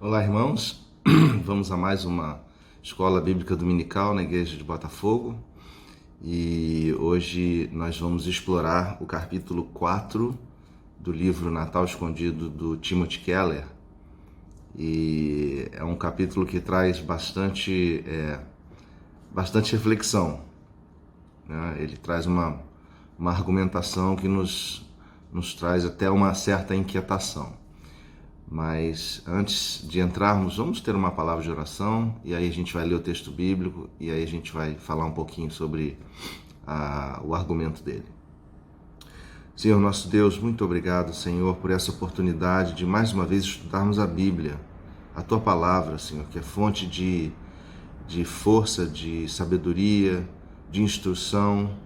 Olá, irmãos. Vamos a mais uma escola bíblica dominical na igreja de Botafogo. E hoje nós vamos explorar o capítulo 4 do livro Natal Escondido do Timothy Keller. E é um capítulo que traz bastante reflexão, né? Ele traz uma argumentação que nos traz até uma certa inquietação. Mas antes de entrarmos, vamos ter uma palavra de oração e aí a gente vai ler o texto bíblico e aí a gente vai falar um pouquinho sobre o argumento dele. Senhor nosso Deus, muito obrigado, Senhor, por essa oportunidade de mais uma vez estudarmos a Bíblia, a Tua palavra, Senhor, que é fonte de força, de sabedoria, de instrução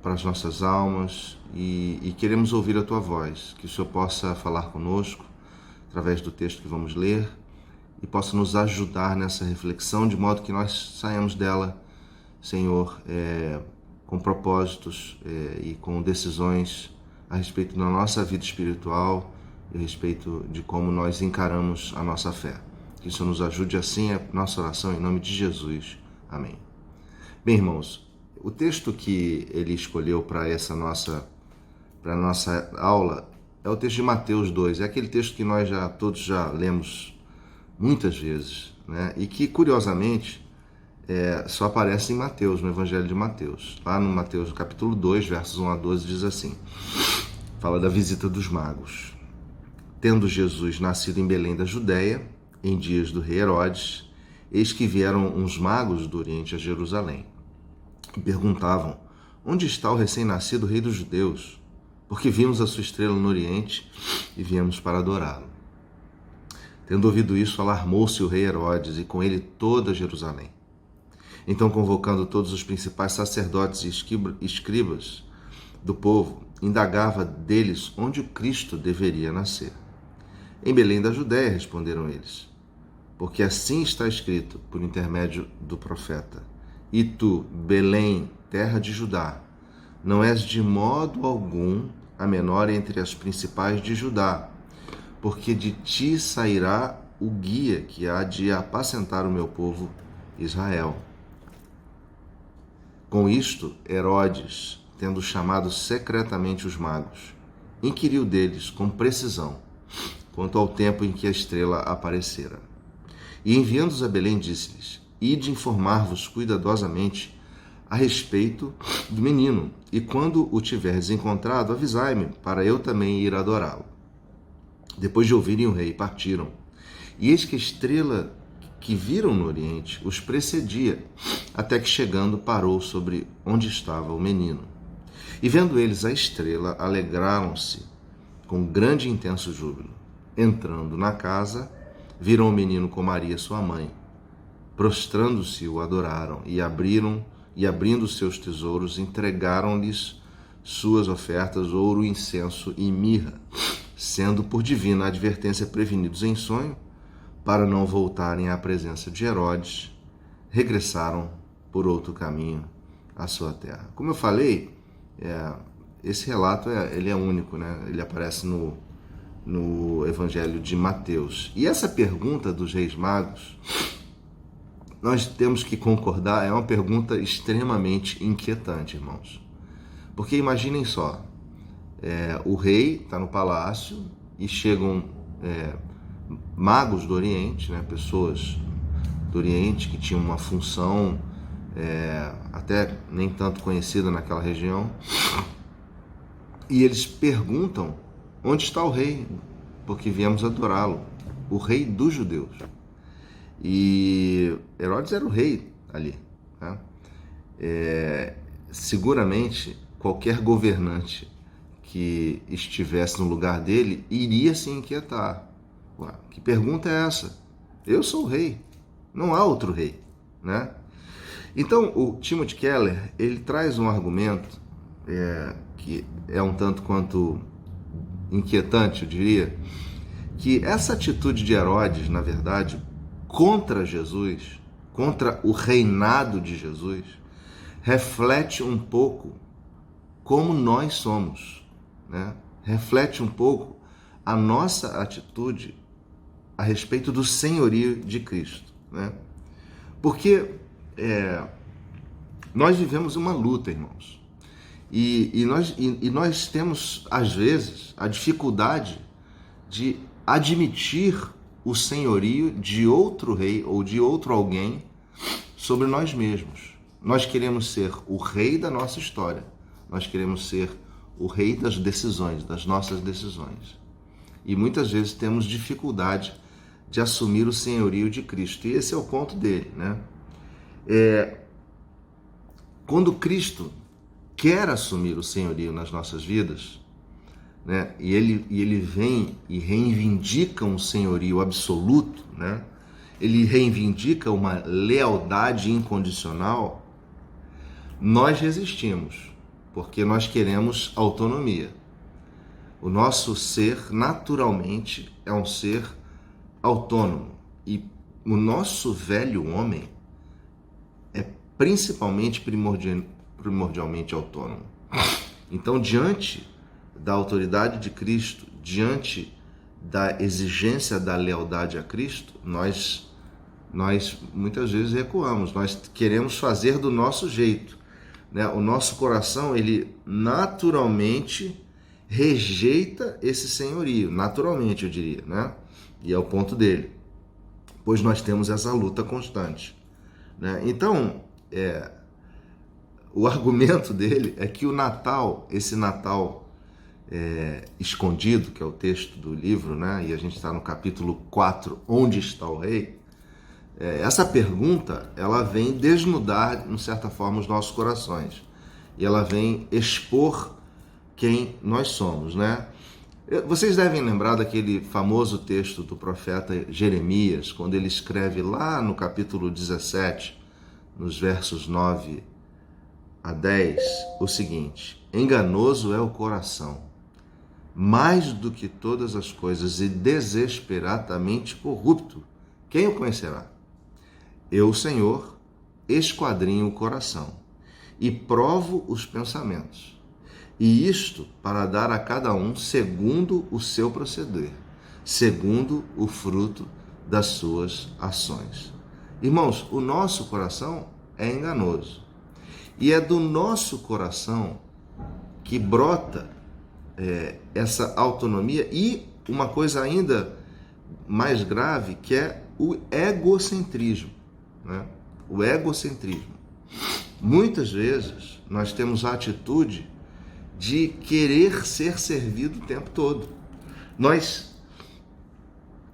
para as nossas almas e queremos ouvir a Tua voz, que o Senhor possa falar conosco através do texto que vamos ler e possa nos ajudar nessa reflexão, de modo que nós saiamos dela, Senhor, com propósitos e com decisões a respeito da nossa vida espiritual e a respeito de como nós encaramos a nossa fé. Que isso nos ajude assim, é nossa oração em nome de Jesus. Amém. Bem, irmãos, o texto que ele escolheu para essa nossa aula é o texto de Mateus 2, é aquele texto que nós todos já lemos muitas vezes, né? E que, curiosamente, só aparece em Mateus, no Evangelho de Mateus. Lá no Mateus, capítulo 2, versos 1 a 12, diz assim, fala da visita dos magos. Tendo Jesus nascido em Belém da Judéia, em dias do rei Herodes, eis que vieram uns magos do Oriente a Jerusalém, e perguntavam, onde está o recém-nascido rei dos judeus? Porque vimos a sua estrela no Oriente e viemos para adorá-lo. Tendo ouvido isso, alarmou-se o rei Herodes e com ele toda Jerusalém. Então, convocando todos os principais sacerdotes e escribas do povo, indagava deles onde o Cristo deveria nascer. Em Belém da Judéia, responderam eles, porque assim está escrito por intermédio do profeta. E tu, Belém, terra de Judá, não és de modo algum a menor entre as principais de Judá, porque de ti sairá o guia que há de apacentar o meu povo Israel. Com isto, Herodes, tendo chamado secretamente os magos, inquiriu deles com precisão quanto ao tempo em que a estrela aparecera. E enviando-os a Belém, disse-lhes, ide informar-vos cuidadosamente a respeito do menino, e quando o tiverdes encontrado, avisai-me, para eu também ir adorá-lo. Depois de ouvirem o rei, partiram. E eis que a estrela que viram no Oriente os precedia, até que chegando parou sobre onde estava o menino. E vendo eles a estrela, alegraram-se com grande e intenso júbilo. Entrando na casa, viram o menino com Maria, sua mãe. Prostrando-se, o adoraram e abrindo seus tesouros, entregaram-lhes suas ofertas, ouro, incenso e mirra, sendo por divina advertência prevenidos em sonho, para não voltarem à presença de Herodes, regressaram por outro caminho à sua terra. Como eu falei, esse relato ele é único, né? Ele aparece no Evangelho de Mateus. E essa pergunta dos reis magos, nós temos que concordar, é uma pergunta extremamente inquietante, irmãos. Porque imaginem só, o rei está no palácio e chegam magos do Oriente, né, pessoas do Oriente que tinham uma função até nem tanto conhecida naquela região, e eles perguntam onde está o rei, porque viemos adorá-lo, o rei dos judeus. E Herodes era o rei ali, né? Seguramente qualquer governante que estivesse no lugar dele iria se inquietar. Ué, que pergunta é essa? Eu sou o rei, não há outro rei, né? Então o Timothy Keller ele traz um argumento que é um tanto quanto inquietante, eu diria, que essa atitude de Herodes, na verdade, contra Jesus, contra o reinado de Jesus, reflete um pouco como nós somos, né? Reflete um pouco a nossa atitude a respeito do senhorio de Cristo, né? Porque nós vivemos uma luta, irmãos, e nós temos, às vezes, a dificuldade de admitir o senhorio de outro rei ou de outro alguém sobre nós mesmos. Nós queremos ser o rei da nossa história, nós queremos ser o rei das decisões, das nossas decisões. E muitas vezes temos dificuldade de assumir o senhorio de Cristo. E esse é o ponto dele, né? Quando Cristo quer assumir o senhorio nas nossas vidas, né? E ele vem e reivindica um senhorio absoluto, né? Ele reivindica uma lealdade incondicional, nós resistimos, porque nós queremos autonomia. O nosso ser, naturalmente, é um ser autônomo. E o nosso velho homem é principalmente, primordialmente autônomo. Então, diante da autoridade de Cristo, diante da exigência da lealdade a Cristo, nós muitas vezes recuamos, nós queremos fazer do nosso jeito, né? O nosso coração, ele naturalmente rejeita esse senhorio, naturalmente eu diria, né? E é o ponto dele, pois nós temos essa luta constante, né? Então, o argumento dele é que o Natal, esse Natal escondido, que é o texto do livro, né? E a gente está no capítulo 4, onde está o rei? Essa pergunta, ela vem desnudar, de certa forma, os nossos corações. E ela vem expor quem nós somos, né? Vocês devem lembrar daquele famoso texto do profeta Jeremias, quando ele escreve lá no capítulo 17, nos versos 9 a 10, o seguinte: enganoso é o coração, mais do que todas as coisas, e desesperadamente corrupto. Quem o conhecerá? Eu, Senhor, esquadrinho o coração e provo os pensamentos, e isto para dar a cada um segundo o seu proceder, segundo o fruto das suas ações. Irmãos, o nosso coração é enganoso, e é do nosso coração que brota essa autonomia e uma coisa ainda mais grave, que é o egocentrismo, né? O egocentrismo. Muitas vezes nós temos a atitude de querer ser servido o tempo todo. Nós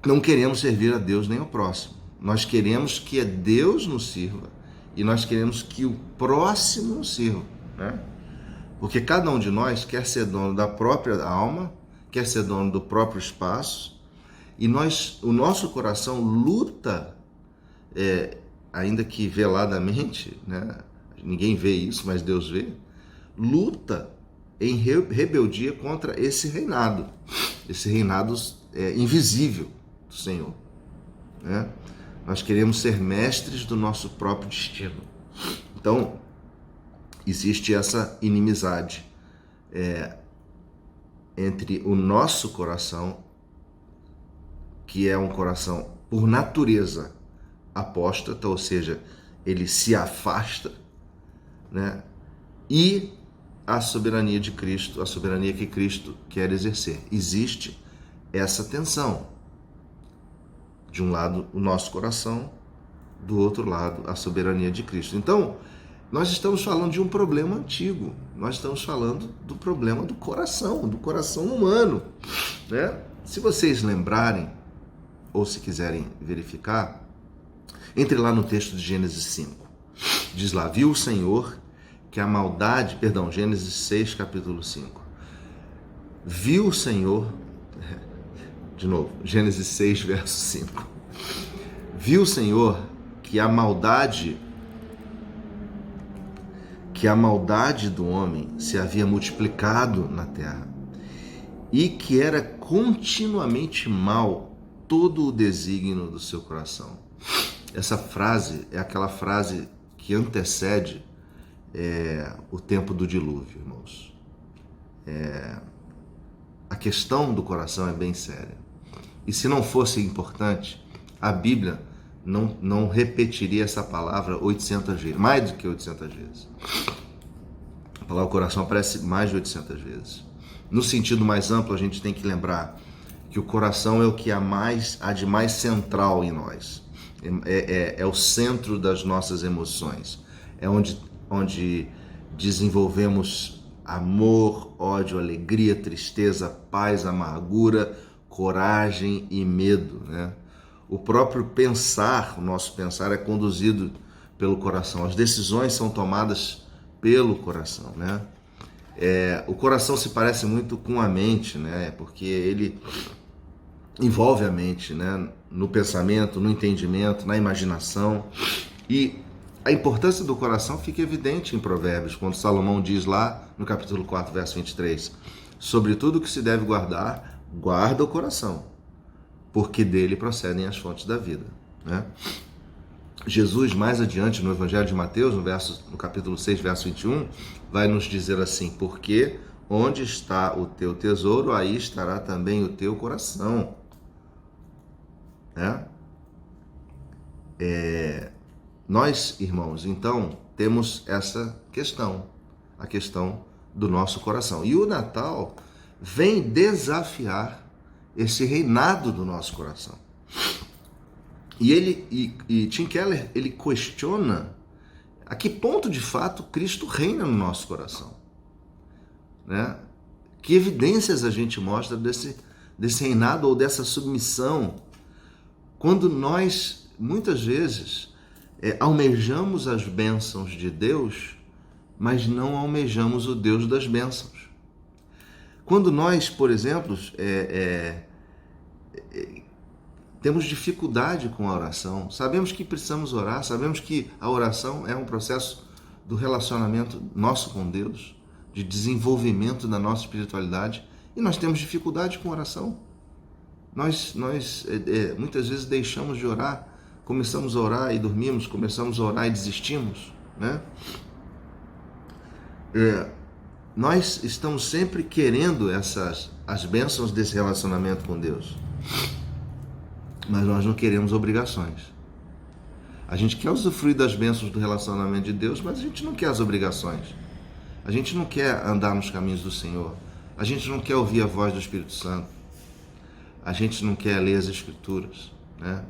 não queremos servir a Deus nem ao próximo. Nós queremos que Deus nos sirva e nós queremos que o próximo nos sirva, né? Porque cada um de nós quer ser dono da própria alma, quer ser dono do próprio espaço, e o nosso coração luta, ainda que veladamente, né? Ninguém vê isso, mas Deus vê, luta em rebeldia contra esse reinado invisível do Senhor, né? Nós queremos ser mestres do nosso próprio destino. Então, existe essa inimizade entre o nosso coração, que é um coração por natureza apóstata, ou seja, ele se afasta, né? E a soberania de Cristo, a soberania que Cristo quer exercer. Existe essa tensão. De um lado, o nosso coração, do outro lado, a soberania de Cristo. Então, nós estamos falando de um problema antigo. Nós estamos falando do problema do coração humano, né? Se vocês lembrarem, ou se quiserem verificar, entre lá no texto de Gênesis 5. Diz lá: viu o Senhor que a maldade, Gênesis 6, capítulo 5. Viu o Senhor, de novo, Gênesis 6, verso 5. Viu o Senhor que a maldade do homem se havia multiplicado na terra, e que era continuamente mal todo o desígnio do seu coração. Essa frase é aquela frase que antecede o tempo do dilúvio, irmãos. A questão do coração é bem séria. E se não fosse importante, a Bíblia não repetiria essa palavra 800 vezes, mais do que 800 vezes. A palavra coração aparece mais de 800 vezes. No sentido mais amplo, a gente tem que lembrar que o coração é o que há de mais central em nós. É o centro das nossas emoções. É onde desenvolvemos amor, ódio, alegria, tristeza, paz, amargura, coragem e medo, né? O próprio pensar, o nosso pensar é conduzido pelo coração. As decisões são tomadas pelo coração, né? O coração se parece muito com a mente, né? Porque ele envolve a mente, né? No pensamento, no entendimento, na imaginação. E a importância do coração fica evidente em Provérbios, quando Salomão diz lá no capítulo 4, verso 23, sobre tudo que se deve guardar, guarda o coração, porque dele procedem as fontes da vida, né? Jesus, mais adiante no Evangelho de Mateus, no capítulo 6, verso 21, vai nos dizer assim, porque onde está o teu tesouro, aí estará também o teu coração. Né? Nós, irmãos, então, temos essa questão, a questão do nosso coração. E o Natal vem desafiar esse reinado do nosso coração. E Tim Keller, ele questiona a que ponto, de fato, Cristo reina no nosso coração. Né? Que evidências a gente mostra desse reinado ou dessa submissão, quando nós, muitas vezes, almejamos as bênçãos de Deus, mas não almejamos o Deus das bênçãos. Quando nós, por exemplo, temos dificuldade com a oração, sabemos que precisamos orar, sabemos que a oração é um processo do relacionamento nosso com Deus, de desenvolvimento da nossa espiritualidade, e nós temos dificuldade com a oração. Nós muitas vezes deixamos de orar, começamos a orar e dormimos, começamos a orar e desistimos, né? Nós estamos sempre querendo as bênçãos desse relacionamento com Deus, mas nós não queremos obrigações. A gente quer usufruir das bênçãos do relacionamento de Deus, mas a gente não quer as obrigações. A gente não quer andar nos caminhos do Senhor. A gente não quer ouvir a voz do Espírito Santo. A gente não quer ler as Escrituras, né?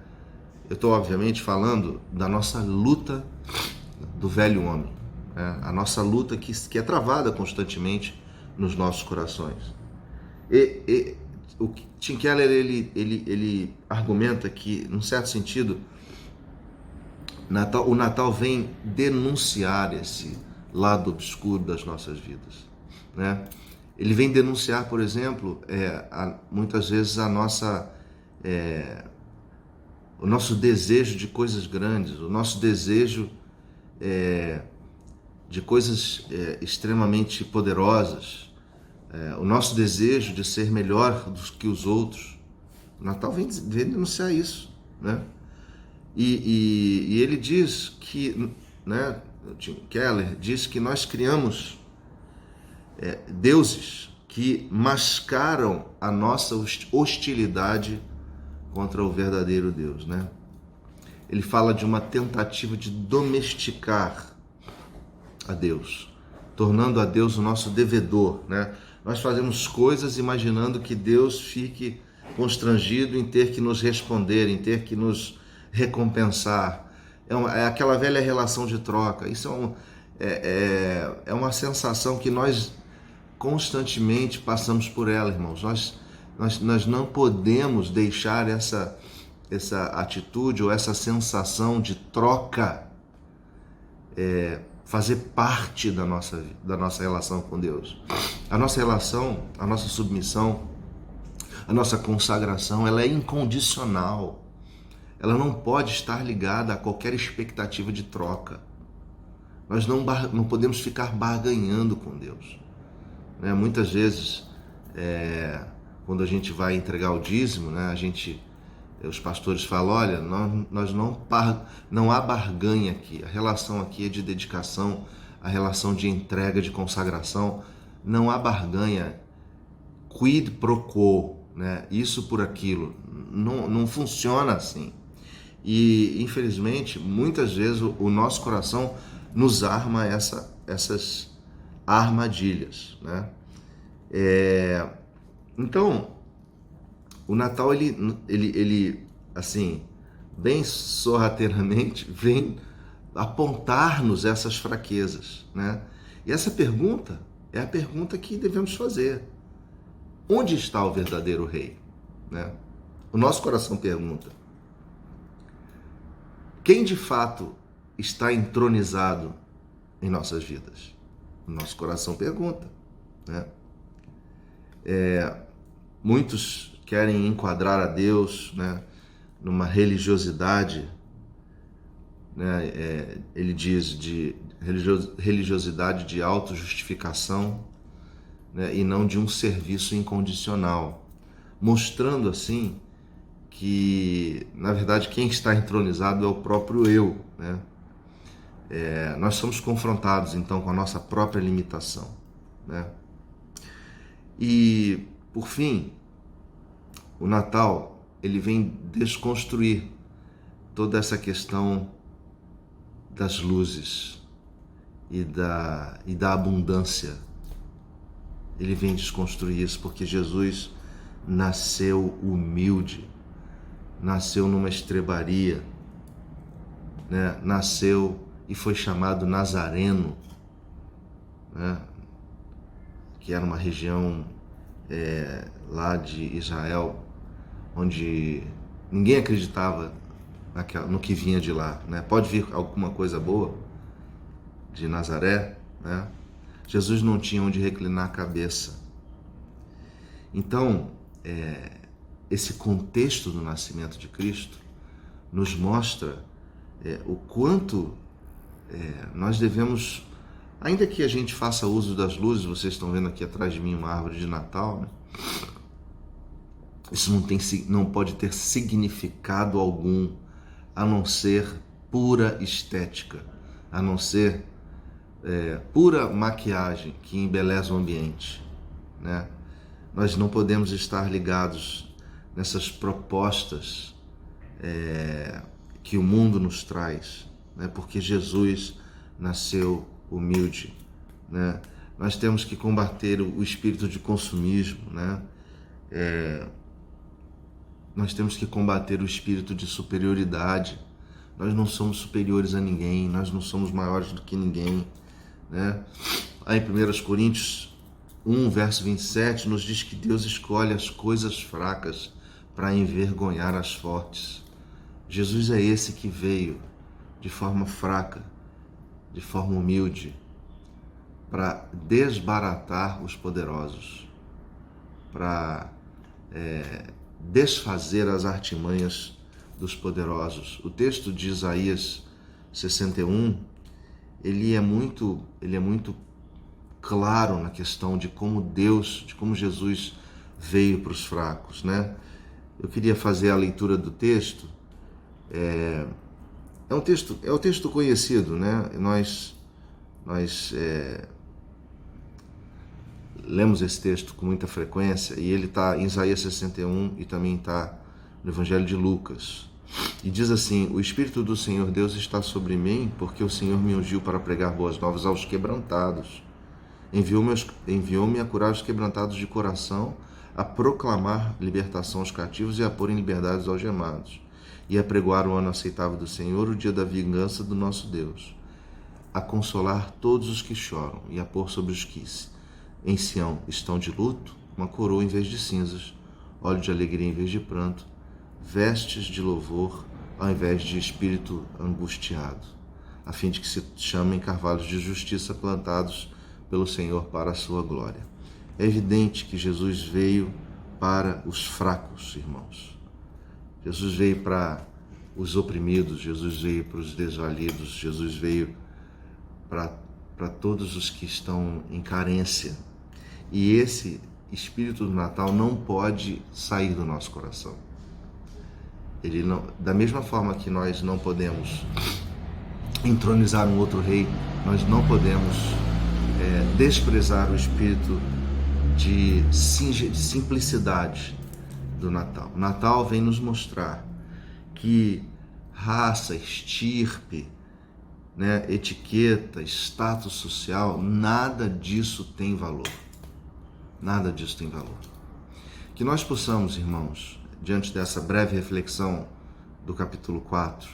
Eu estou, obviamente, falando da nossa luta do velho homem, né? A nossa luta que é travada constantemente nos nossos corações. O Tim Keller, ele argumenta que, num certo sentido, o Natal vem denunciar esse lado obscuro das nossas vidas, né? Ele vem denunciar, por exemplo, muitas vezes o nosso desejo de coisas grandes, o nosso desejo de coisas extremamente poderosas, o nosso desejo de ser melhor do que os outros. O Natal vem denunciar isso, né? E ele diz que, né, Tim Keller diz que nós criamos deuses que mascaram a nossa hostilidade contra o verdadeiro Deus, né? Ele fala de uma tentativa de domesticar a Deus, tornando a Deus o nosso devedor, né? Nós fazemos coisas imaginando que Deus fique constrangido em ter que nos responder, em ter que nos recompensar. É aquela velha relação de troca. Isso é uma sensação que nós constantemente passamos por ela, irmãos. Nós não podemos deixar essa atitude ou essa sensação de troca fazer parte da nossa relação com Deus. A nossa relação, a nossa submissão, a nossa consagração, ela é incondicional. Ela não pode estar ligada a qualquer expectativa de troca. Nós não podemos ficar barganhando com Deus. Né? Muitas vezes, quando a gente vai entregar o dízimo, né, os pastores falam, olha, não há barganha aqui, a relação aqui é de dedicação, a relação de entrega, de consagração, não há barganha, quid pro quo, né? Isso por aquilo. Não funciona assim. E, infelizmente, muitas vezes o nosso coração nos arma essas armadilhas, né? Então, o Natal, ele, assim, bem sorrateiramente, vem apontar-nos essas fraquezas, né? E essa pergunta é a pergunta que devemos fazer. Onde está o verdadeiro rei? Né? O nosso coração pergunta. Quem de fato está entronizado em nossas vidas? O nosso coração pergunta, né? Muitos querem enquadrar a Deus, né, numa religiosidade, né? Ele diz de religiosidade de autojustificação, né, e não de um serviço incondicional, mostrando assim que, na verdade, quem está entronizado é o próprio eu, né? Nós somos confrontados, então, com a nossa própria limitação, né? E, por fim, o Natal, ele vem desconstruir toda essa questão das luzes e da abundância. Ele vem desconstruir isso porque Jesus nasceu humilde, nasceu numa estrebaria, né? Nasceu e foi chamado Nazareno, né? Que era uma região lá de Israel, onde ninguém acreditava no que vinha de lá, né? Pode vir alguma coisa boa de Nazaré, né? Jesus não tinha onde reclinar a cabeça. Então, esse contexto do nascimento de Cristo nos mostra o quanto nós devemos, ainda que a gente faça uso das luzes, vocês estão vendo aqui atrás de mim uma árvore de Natal, né? Isso não pode ter significado algum, a não ser pura estética, a não ser pura maquiagem que embeleza o ambiente, né? Nós não podemos estar ligados nessas propostas que o mundo nos traz, né? Porque Jesus nasceu humilde, né? Nós temos que combater o espírito de consumismo, né? Nós temos que combater o espírito de superioridade. Nós não somos superiores a ninguém, nós não somos maiores do que ninguém, né? Aí em 1 Coríntios 1, verso 27, nos diz que Deus escolhe as coisas fracas para envergonhar as fortes. Jesus é esse que veio de forma fraca, de forma humilde, para desbaratar os poderosos, para desfazer as artimanhas dos poderosos. O texto de Isaías 61, ele é muito claro na questão de como Jesus veio para os fracos, né? Eu queria fazer a leitura do texto. É um texto conhecido, né? Nós lemos esse texto com muita frequência e ele está em Isaías 61 e também está no Evangelho de Lucas. E diz assim: o Espírito do Senhor Deus está sobre mim, porque o Senhor me ungiu para pregar boas novas aos quebrantados. Enviou-me a curar os quebrantados de coração, a proclamar libertação aos cativos e a pôr em liberdade os algemados, e a pregoar o ano aceitável do Senhor, o dia da vingança do nosso Deus, a consolar todos os que choram e a pôr sobre os que em Sião estão de luto uma coroa em vez de cinzas, óleo de alegria em vez de pranto, vestes de louvor ao invés de espírito angustiado, a fim de que se chamem carvalhos de justiça plantados pelo Senhor para a sua glória. É evidente que Jesus veio para os fracos, irmãos. Jesus veio para os oprimidos, Jesus veio para os desvalidos, Jesus veio para todos os que estão em carência. E esse espírito do Natal não pode sair do nosso coração. Ele não, da mesma forma que nós não podemos entronizar um outro rei, nós não podemos desprezar o espírito de simplicidade, do Natal. O Natal vem nos mostrar que raça, estirpe, né, etiqueta, status social, nada disso tem valor. Nada disso tem valor. Que nós possamos, irmãos, diante dessa breve reflexão do capítulo 4,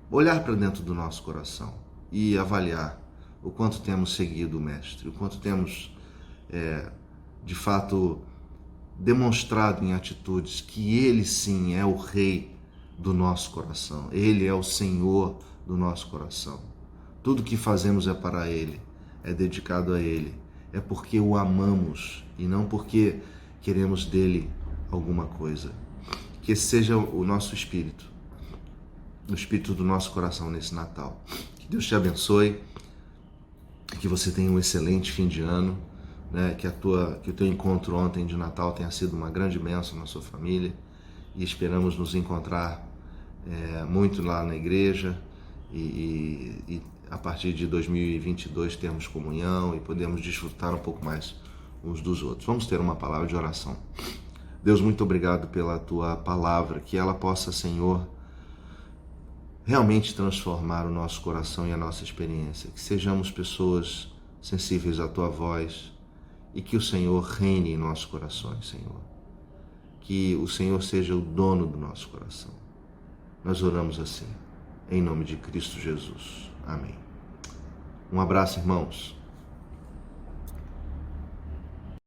olhar para dentro do nosso coração e avaliar o quanto temos seguido o Mestre, o quanto temos, de fato, demonstrado em atitudes que Ele sim é o Rei do nosso coração, Ele é o Senhor do nosso coração. Tudo que fazemos é para Ele, é dedicado a Ele, é porque o amamos e não porque queremos dele alguma coisa. Que esse seja o nosso espírito, o espírito do nosso coração nesse Natal. Que Deus te abençoe, que você tenha um excelente fim de ano, né? Que o teu encontro ontem de Natal tenha sido uma grande bênção na sua família e esperamos nos encontrar muito lá na igreja e a partir de 2022 termos comunhão e podemos desfrutar um pouco mais uns dos outros. Vamos ter uma palavra de oração. Deus, muito obrigado pela tua palavra, que ela possa, Senhor, realmente transformar o nosso coração e a nossa experiência, que sejamos pessoas sensíveis à tua voz e que o Senhor reine em nossos corações, Senhor. Que o Senhor seja o dono do nosso coração. Nós oramos assim, em nome de Cristo Jesus. Amém. Um abraço, irmãos.